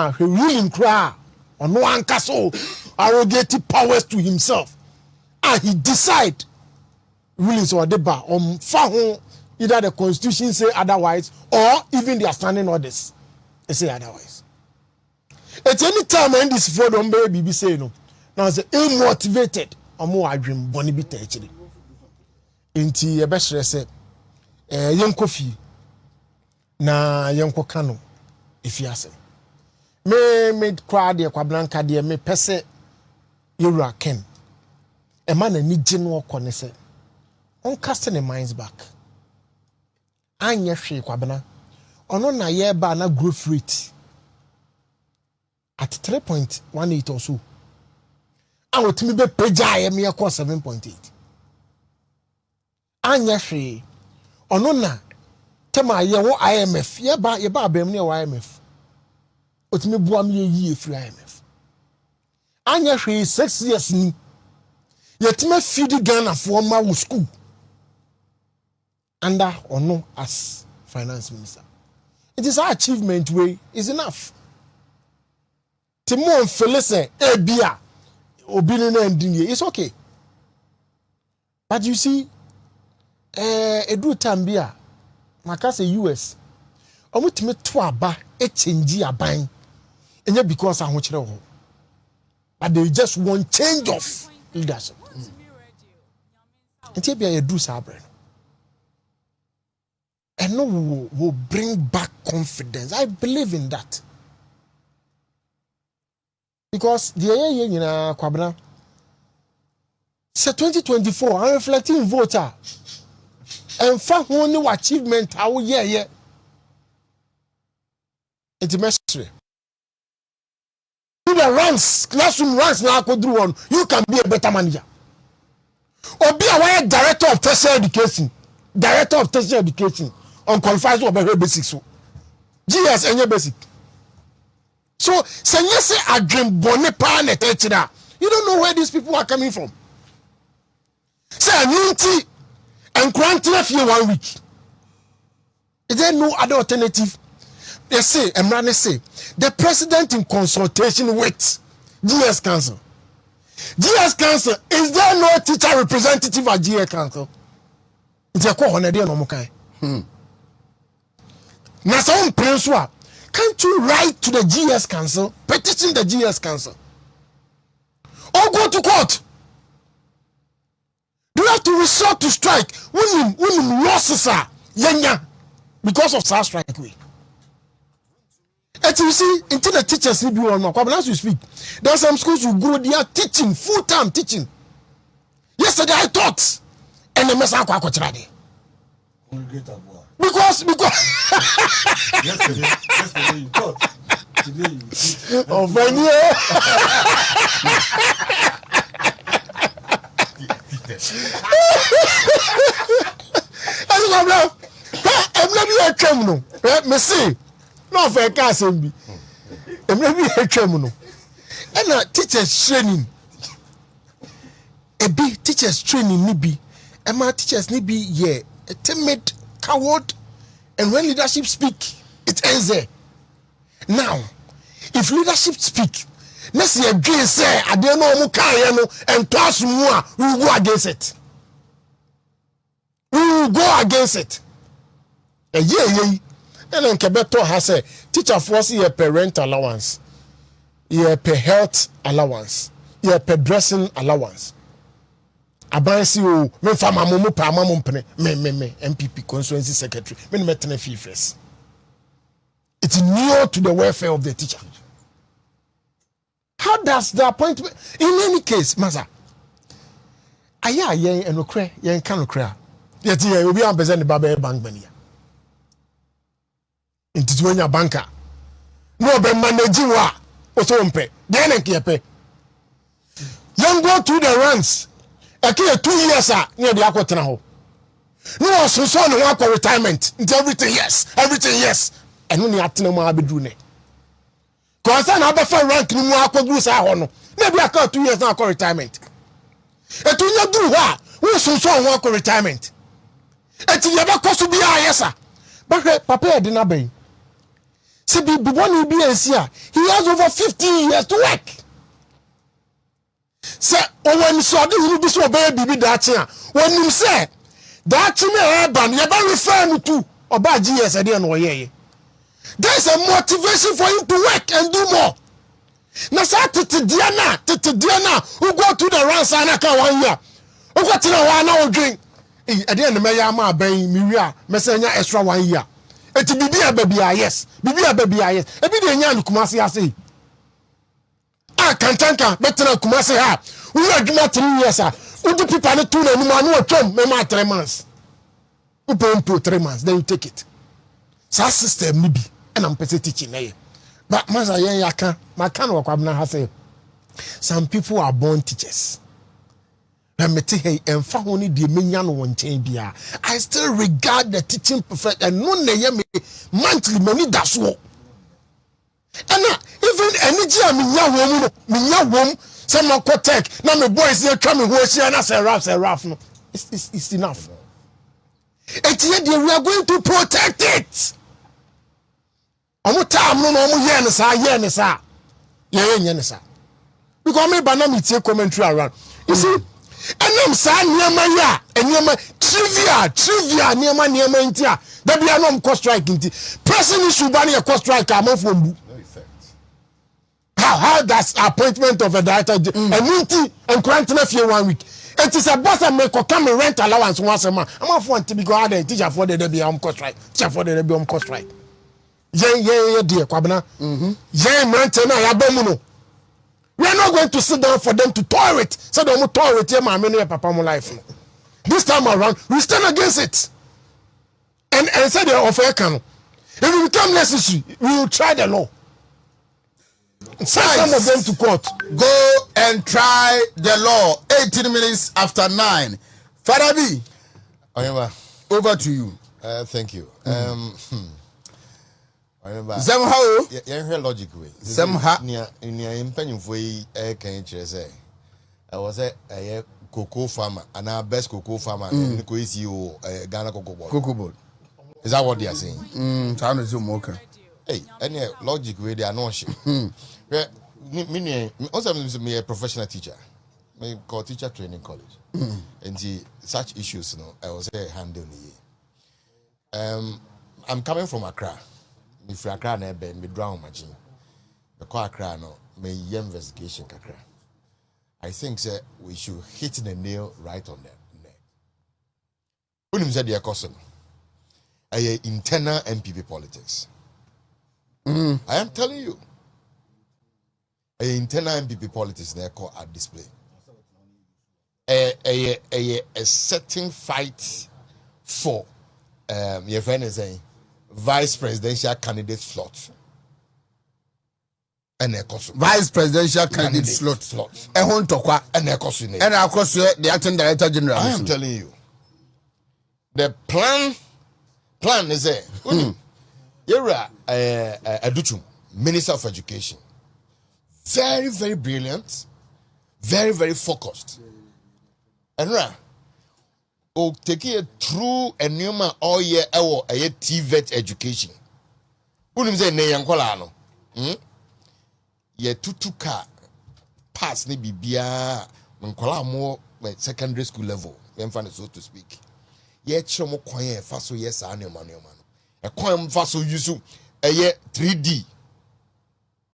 he ruling cry on one castle, arrogating powers to himself. And he decide rulings or deba on found either the constitution say otherwise or even their standing orders they say otherwise. At any time when this fraud on baby say no, now say unmotivated or more dream bonny bit actually. Inti ye best say young coffee na young kano if you ask me crowd de kwablanka de me pese yura ken a man ni general konese on casting the minds back anya hwe kwabena ono na ye ba na growth rate at 3.18 or so and wotimi be pagya ye me call 7.8 anya hwe ono na tema ye wo IMF ye ba abem ne wo IMF otimi bua me yi free IMF anya hwe 6 years ni yetime feed Ghana for ma wo school under or no as finance minister. It is our achievement way is enough. Timon Felice Ebia Obinina and Dingy, it's okay. But you see, Edu Tambia, Makase US, or with me twaba, a change a bang, and yet because I want you. But they just want change of leadership. And Tibia do sabre. And no will bring back confidence. I believe in that. Because the year in Kwabena, say 2024, I'm reflecting voter. And for one achievement, how yeah. It's a mystery. Do the ranks, classroom ranks now could do one. You can be a better manager. Or be a director of tertiary education. Director of tertiary education. Unqualified to obey basic so GS any basic so say yes say I dream bonne pa na techina you don't know where these people are coming from say anunti and quarantine for 1 week is there no other alternative they say Emrane say the president in consultation with GS council is there no teacher representative at GS council it's a ko honede no mo kan now, some can't you write to the GS Council, petition the GS Council, or go to court? Do you have to resort to strike when losses are yenya because of such strike way? And you see, until the teachers need to be on as we speak, there are some schools who go there teaching, full-time teaching. Yesterday I taught, and the mess I because yesterday you thought today you teach. Oh venue. I'm not be a criminal. Me see. No for case be. I'm not be a criminal. And teachers training. A big teachers training ni be. And my teachers ni be yeah. A timid coward, and when leadership speak, it ends there. Now, if leadership speak, let's say again say I don't know Mukayano and twice more, we will go against it. We will go against it. And yeah. And then Kebeto has a teacher force a parent allowance, a per health allowance, a per dressing allowance. Abansi o me fa mamomu pa mamomu pene me MPP constituency secretary me metene fee first. It's near to the welfare of the teacher. How does the appointment in any case maza aya yen enokre yen kanokre yet ye obi am present baba bank bania into when your banker no be managing wa o so mpe dey na kiyepe yen go through the ranks. Okay, 2 years near the aquatena ho. No, so no work retirement. Into everything yes. And when you atena mo abedune. Concern abefa rank ni mo akogru sa ho no. Maybe I call 2 years now call retirement. E to nya duru ho a, we so work retirement. E ti ye ba koso bia yes. But papa e de na ben. say be one be here. He has over 50 years to work. Say when so the will be so baby that here. When you say that urban, you ban refer to oba GS and no ye. There's a motivation for him to work and do more. Na sa tete Diana who go to the ranks and aka 1 year. Who go to the one now drink. At the end of my yama ben miria mesenya extra 1 year. Eti bibia baby yes. Bibia baby yes. Ebi de nya no Kumasi ase. Ah kantanka betena Kumasi ha. We adwuma 3 years ah. Udu people no tune no ma no atwam me ma 3 months. We pay to 3 months then you take it. Sa system ni bi and am pese teaching na. But masa yen yaka maka no kwabna ha say some people are born teachers. When me hey emfa ho ni de menya no wonchen bia I still regard the teaching perfect and no na ye me monthly money da so. And even energy menya wom some tech na me boys here come ho hia na say raf no it's enough. We are going to protect it. Omo time no omo ye ne sa ye because me ba na me tie commentary around you see enam sa niema ya enema trivia niema ntia da bia no mko strike nti person issue ba na cost strike amafo mbu how that's appointment of a director and nti enkrantena fie 1 week it is a boss and make come rent allowance once a month amafo nti because the teacher for the bia mko strike teacher for the bia mko strike yeah dear kwabena yeah mrante na ya bamu no. We are not going to sit down for them to tolerate. So they will tolerate your mama and your papa my life. This time around, we stand against it. And say they offer can. If it become necessary, we will try the law. Send some of them to court. Go and try the law. 18 minutes after 9. Father B, over to you. Thank you. Somehow, yeah, logic way. Somehow, in your impending way, can you say? I was a cocoa farmer, and our best cocoa farmer, and the CEO, Ghana Cocoa Board. Is that what they are saying? Sound is okay. Hey, any logic way they are not sure. Also, I'm a professional teacher. I call teacher training college. And such issues, I was handling it. I'm coming from Accra. If you are na be me drown machine the call Accra no me investigation kakra. I think say we should hit the nail right on the neck. When you said the question a internal MPP politics. I am telling you a internal MPP politics they call at display a certain fight for your friend is saying vice presidential candidate slot. And vice presidential candidate slot. And of course, the acting director general. I am telling you, the plan is there. You're a Minister of Education, very, very brilliant, very, very focused, and take it through a new all year or a TVET education. Wouldn't say Neyankola no. Ye tutuka pass ni bibia nkola more secondary school level. So to speak. Ye chomo kwan faso yes anema no. E kwan faso use a 3D